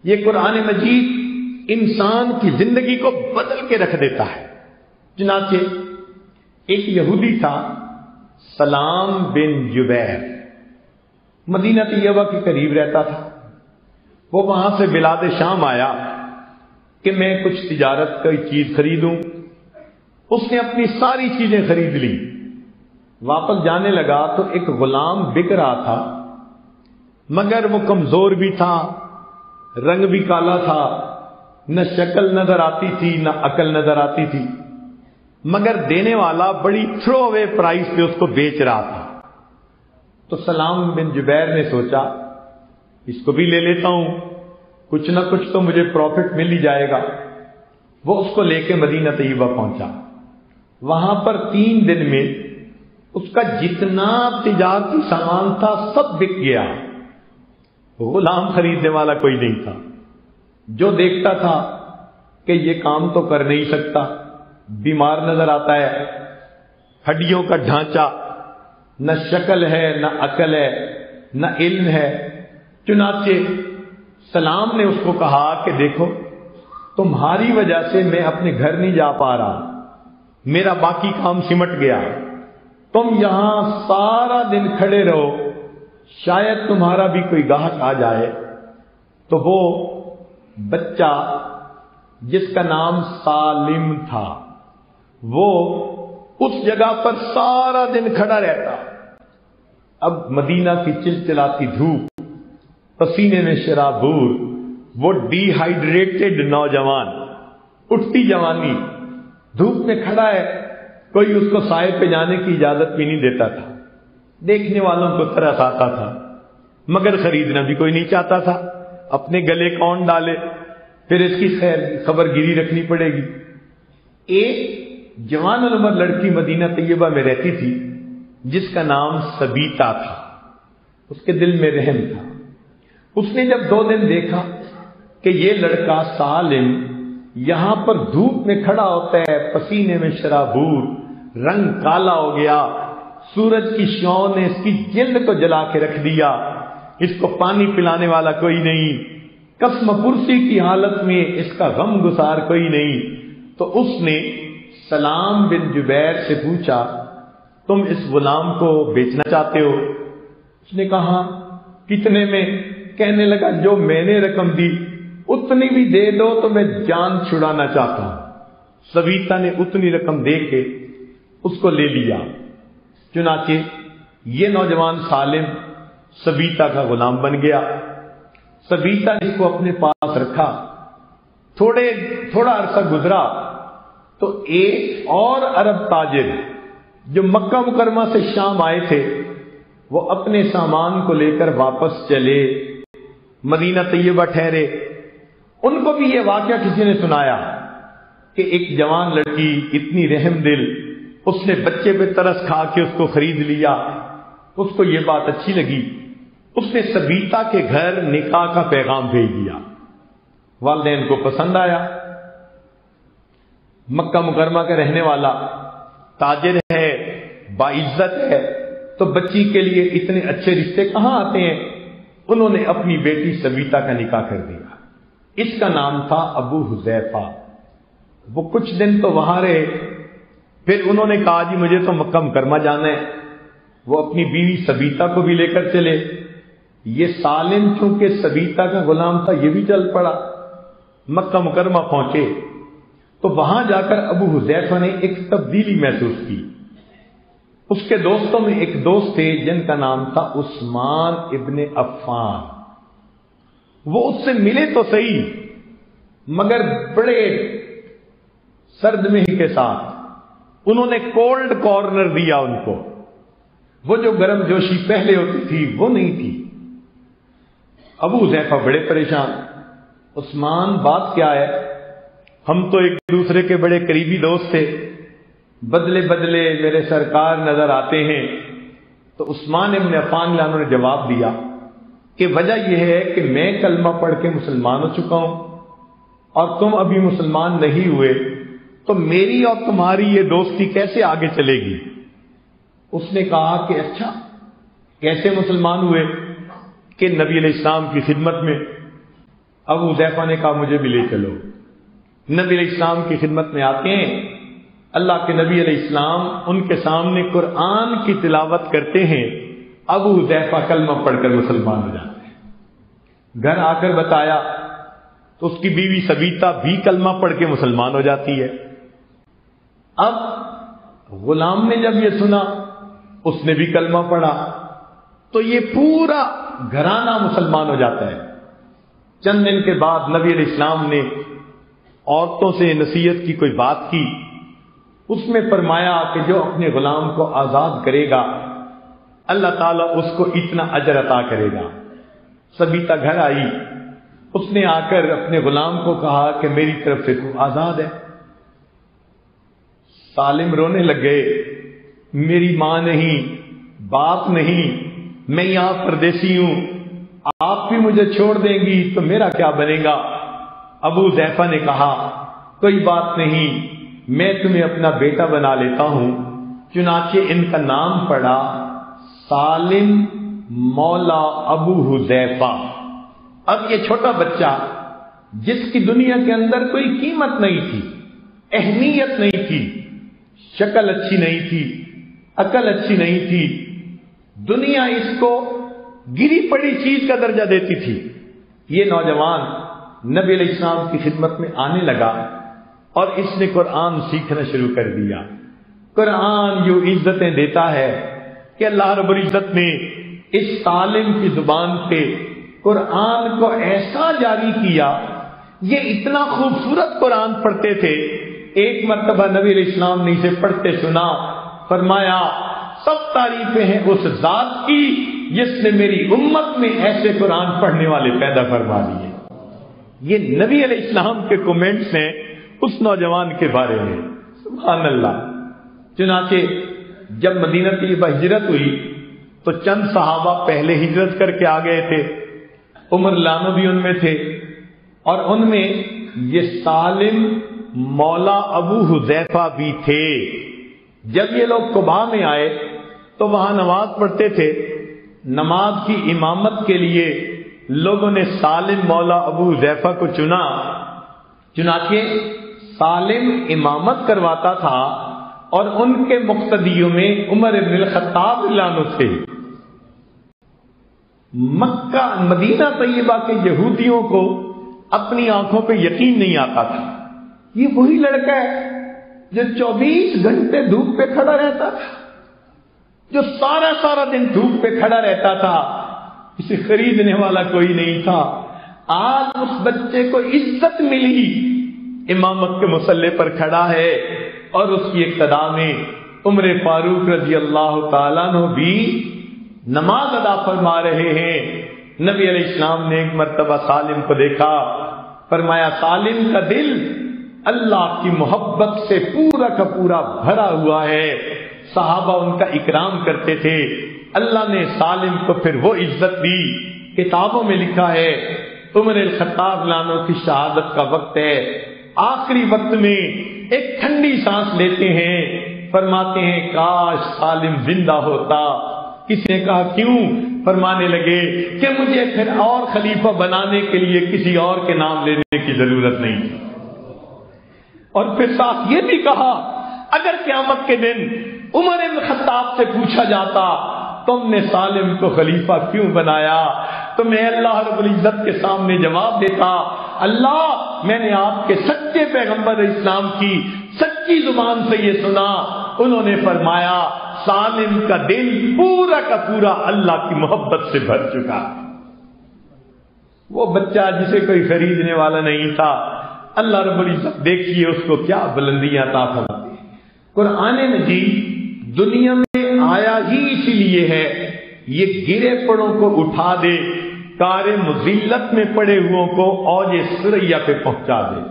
یہ قرآن مجید انسان کی زندگی کو بدل کے رکھ دیتا ہے۔ چنانچہ ایک یہودی تھا سلام بن جبیر، مدینہ طیبہ کے قریب رہتا تھا۔ وہ وہاں سے بلاد شام آیا کہ میں کچھ تجارت کی چیز خریدوں۔ اس نے اپنی ساری چیزیں خرید لی، واپس جانے لگا تو ایک غلام بک رہا تھا، مگر وہ کمزور بھی تھا، رنگ بھی کالا تھا، نہ شکل نظر آتی تھی نہ عقل نظر آتی تھی، مگر دینے والا بڑی تھرو اوے پرائز پہ اس کو بیچ رہا تھا۔ تو سلام بن جبیر نے سوچا اس کو بھی لے لیتا ہوں، کچھ نہ کچھ تو مجھے پروفٹ مل ہی جائے گا۔ وہ اس کو لے کے مدینہ طیبہ پہنچا۔ وہاں پر 3 دن میں اس کا جتنا تجارتی سامان تھا سب بک گیا۔ غلام خریدنے والا کوئی نہیں تھا۔ جو دیکھتا تھا کہ یہ کام تو کر نہیں سکتا، بیمار نظر آتا ہے، ہڈیوں کا ڈھانچہ، نہ شکل ہے نہ عقل ہے نہ علم ہے۔ چنانچہ سلام نے اس کو کہا کہ دیکھو تمہاری وجہ سے میں اپنے گھر نہیں جا پا رہا، میرا باقی کام سمٹ گیا، تم یہاں سارا دن کھڑے رہو، شاید تمہارا بھی کوئی گاہک آ جائے۔ تو وہ بچہ جس کا نام سالم تھا وہ اس جگہ پر سارا دن کھڑا رہتا۔ اب مدینہ کی چلچلاتی دھوپ، پسینے میں شرابور، وہ ڈی ہائیڈریٹڈ نوجوان، اٹھتی جوانی، دھوپ میں کھڑا ہے، کوئی اس کو سائے پہ جانے کی اجازت بھی نہیں دیتا تھا۔ دیکھنے والوں کو ترس آتا تھا، مگر خریدنا بھی کوئی نہیں چاہتا تھا۔ اپنے گلے کون ڈالے، پھر اس کی خبر گیری رکھنی پڑے گی۔ ایک جوان العمر لڑکی مدینہ طیبہ میں رہتی تھی جس کا نام سبیتا تھا۔ اس کے دل میں رحم تھا۔ اس نے جب 2 دن دیکھا کہ یہ لڑکا سالم یہاں پر دھوپ میں کھڑا ہوتا ہے، پسینے میں شرابور، رنگ کالا ہو گیا، سورج کی شعاع نے اس کی جلد کو جلا کے رکھ دیا، اس کو پانی پلانے والا کوئی نہیں، قسم پرسی کی حالت میں اس کا غم گسار کوئی نہیں، تو اس نے سلام بن جبیر سے پوچھا تم اس غلام کو بیچنا چاہتے ہو؟ اس نے کہا کتنے میں؟ کہنے لگا جو میں نے رقم دی اتنی بھی دے دو تو میں جان چھڑانا چاہتا ہوں۔ سبیتا نے اتنی رقم دے کے اس کو لے لیا۔ چنانچہ یہ نوجوان سالم سبیتا کا غلام بن گیا۔ سبیتا نے اس کو اپنے پاس رکھا۔ تھوڑا عرصہ گزرا تو ایک اور عرب تاجر جو مکہ مکرمہ سے شام آئے تھے وہ اپنے سامان کو لے کر واپس چلے، مدینہ طیبہ ٹھہرے۔ ان کو بھی یہ واقعہ کسی نے سنایا کہ ایک جوان لڑکی اتنی رحم دل، اس نے بچے پہ ترس کھا کے اس کو خرید لیا۔ اس کو یہ بات اچھی لگی، اس نے سبیتا کے گھر نکاح کا پیغام بھیج دیا۔ والدین کو پسند آیا۔ مکہ مکرمہ کا رہنے والا تاجر ہے، باعزت ہے، تو بچی کے لیے اتنے اچھے رشتے کہاں آتے ہیں؟ انہوں نے اپنی بیٹی سبیتا کا نکاح کر دیا۔ اس کا نام تھا ابو حذیفہ۔ وہ کچھ دن تو وہاں رہے، پھر انہوں نے کہا جی مجھے تو مکہ مکرمہ جانا ہے۔ وہ اپنی بیوی سبیتا کو بھی لے کر چلے۔ یہ سالم چونکہ سبیتا کا غلام تھا، یہ بھی چل پڑا۔ مکہ مکرمہ پہنچے تو وہاں جا کر ابو حذیفہ نے ایک تبدیلی محسوس کی۔ اس کے دوستوں میں ایک دوست تھے جن کا نام تھا عثمان ابن عفان۔ وہ اس سے ملے تو صحیح مگر بڑے سرد مہی کے ساتھ انہوں نے کولڈ کارنر دیا ان کو۔ وہ جو گرم جوشی پہلے ہوتی تھی وہ نہیں تھی۔ ابو حذیفہ بڑے پریشان، عثمان بات کیا ہے؟ ہم تو ایک دوسرے کے بڑے قریبی دوست تھے، بدلے بدلے میرے سرکار نظر آتے ہیں۔ تو عثمان ابن عفان نے انہوں نے جواب دیا کہ وجہ یہ ہے کہ میں کلمہ پڑھ کے مسلمان ہو چکا ہوں اور تم ابھی مسلمان نہیں ہوئے، تو میری اور تمہاری یہ دوستی کیسے آگے چلے گی؟ اس نے کہا کہ اچھا کیسے مسلمان ہوئے؟ کہ نبی علیہ السلام کی خدمت میں۔ ابو حذیفہ نے کہا مجھے بھی لے چلو۔ نبی علیہ السلام کی خدمت میں آتے ہیں، اللہ کے نبی علیہ السلام ان کے سامنے قرآن کی تلاوت کرتے ہیں، ابو حذیفہ کلمہ پڑھ کر مسلمان ہو جاتے ہیں۔ گھر آ کر بتایا تو اس کی بیوی سبیتا بھی کلمہ پڑھ کے مسلمان ہو جاتی ہے۔ اب غلام نے جب یہ سنا، اس نے بھی کلمہ پڑھا، تو یہ پورا گھرانہ مسلمان ہو جاتا ہے۔ چند دن کے بعد نبی علیہ السلام نے عورتوں سے نصیحت کی کوئی بات کی، اس میں فرمایا کہ جو اپنے غلام کو آزاد کرے گا اللہ تعالیٰ اس کو اتنا اجر عطا کرے گا۔ سبیتا گھر آئی، اس نے آ کر اپنے غلام کو کہا کہ میری طرف سے تو آزاد ہے۔ سالم رونے لگ گئے، میری ماں نہیں، باپ نہیں، میں یہاں پردیسی ہوں، آپ بھی مجھے چھوڑ دیں گی تو میرا کیا بنے گا؟ ابو حذیفہ نے کہا کوئی بات نہیں، میں تمہیں اپنا بیٹا بنا لیتا ہوں۔ چنانچہ ان کا نام پڑا سالم مولا ابو حذیفہ۔ اب یہ چھوٹا بچہ جس کی دنیا کے اندر کوئی قیمت نہیں تھی، اہمیت نہیں تھی، شکل اچھی نہیں تھی، عقل اچھی نہیں تھی، دنیا اس کو گری پڑی چیز کا درجہ دیتی تھی، یہ نوجوان نبی علیہ السلام کی خدمت میں آنے لگا اور اس نے قرآن سیکھنا شروع کر دیا۔ قرآن یوں عزتیں دیتا ہے کہ اللہ رب العزت نے اس سالم کی زبان پہ قرآن کو ایسا جاری کیا، یہ اتنا خوبصورت قرآن پڑھتے تھے۔ ایک مرتبہ نبی علیہ السلام نے اسے پڑھتے سنا، فرمایا سب تعریفیں ہیں اس ذات کی جس نے میری امت میں ایسے قرآن پڑھنے والے پیدا فرما دیے۔ یہ نبی علیہ السلام کے کومنٹس ہیں اس نوجوان کے بارے میں، سبحان اللہ۔ چنانچہ جب مدینہ طیبہ ہجرت ہوئی تو چند صحابہ پہلے ہجرت کر کے آ گئے تھے، عمر لانو بھی ان میں تھے، اور ان میں یہ سالم مولا ابو حذیفہ بھی تھے۔ جب یہ لوگ قباء میں آئے تو وہاں نماز پڑھتے تھے، نماز کی امامت کے لیے لوگوں نے سالم مولا ابو حذیفہ کو چنا۔ چنانچہ سالم امامت کرواتا تھا اور ان کے مقتدیوں میں عمر بن الخطاب رضی اللہ عنہ تھے۔ مکہ مدینہ طیبہ کے یہودیوں کو اپنی آنکھوں پہ یقین نہیں آتا تھا، یہ وہی لڑکا ہے جو 24 گھنٹے دھوپ پہ کھڑا رہتا تھا، جو سارا دن دھوپ پہ کھڑا رہتا تھا، اسے خریدنے والا کوئی نہیں تھا۔ آج اس بچے کو عزت ملی، امامت کے مصلی پر کھڑا ہے اور اس کی اقتداء میں عمر فاروق رضی اللہ تعالیٰ عنہ بھی نماز ادا فرما رہے ہیں۔ نبی علیہ السلام نے ایک مرتبہ سالم کو دیکھا، فرمایا سالم کا دل اللہ کی محبت سے پورا کا پورا بھرا ہوا ہے۔ صحابہ ان کا اکرام کرتے تھے، اللہ نے سالم کو پھر وہ عزت دی۔ کتابوں میں لکھا ہے عمر الخطاب لانو کی شہادت کا وقت ہے، آخری وقت میں ایک ٹھنڈی سانس لیتے ہیں، فرماتے ہیں کاش سالم زندہ ہوتا۔ کسی نے کہا کیوں؟ فرمانے لگے کہ مجھے پھر اور خلیفہ بنانے کے لیے کسی اور کے نام لینے کی ضرورت نہیں تھی۔ اور پھر ساتھ یہ بھی کہا اگر قیامت کے دن عمر بن خطاب سے پوچھا جاتا تم نے سالم کو خلیفہ کیوں بنایا تو میں اللہ رب العزت کے سامنے جواب دیتا اللہ میں نے آپ کے سچے پیغمبر اسلام کی سچی زبان سے یہ سنا، انہوں نے فرمایا سالم کا دل پورا کا پورا اللہ کی محبت سے بھر چکا۔ وہ بچہ جسے کوئی خریدنے والا نہیں تھا، اللہ رب العزت دیکھیے اس کو کیا بلندیاں عطا فرماتے ہیں۔ قرآن مجید دنیا میں آیا ہی اسی لیے ہے یہ گرے پڑوں کو اٹھا دے، کار مذلت میں پڑے ہوئوں کو اوج ثریا پہ پہنچا دے۔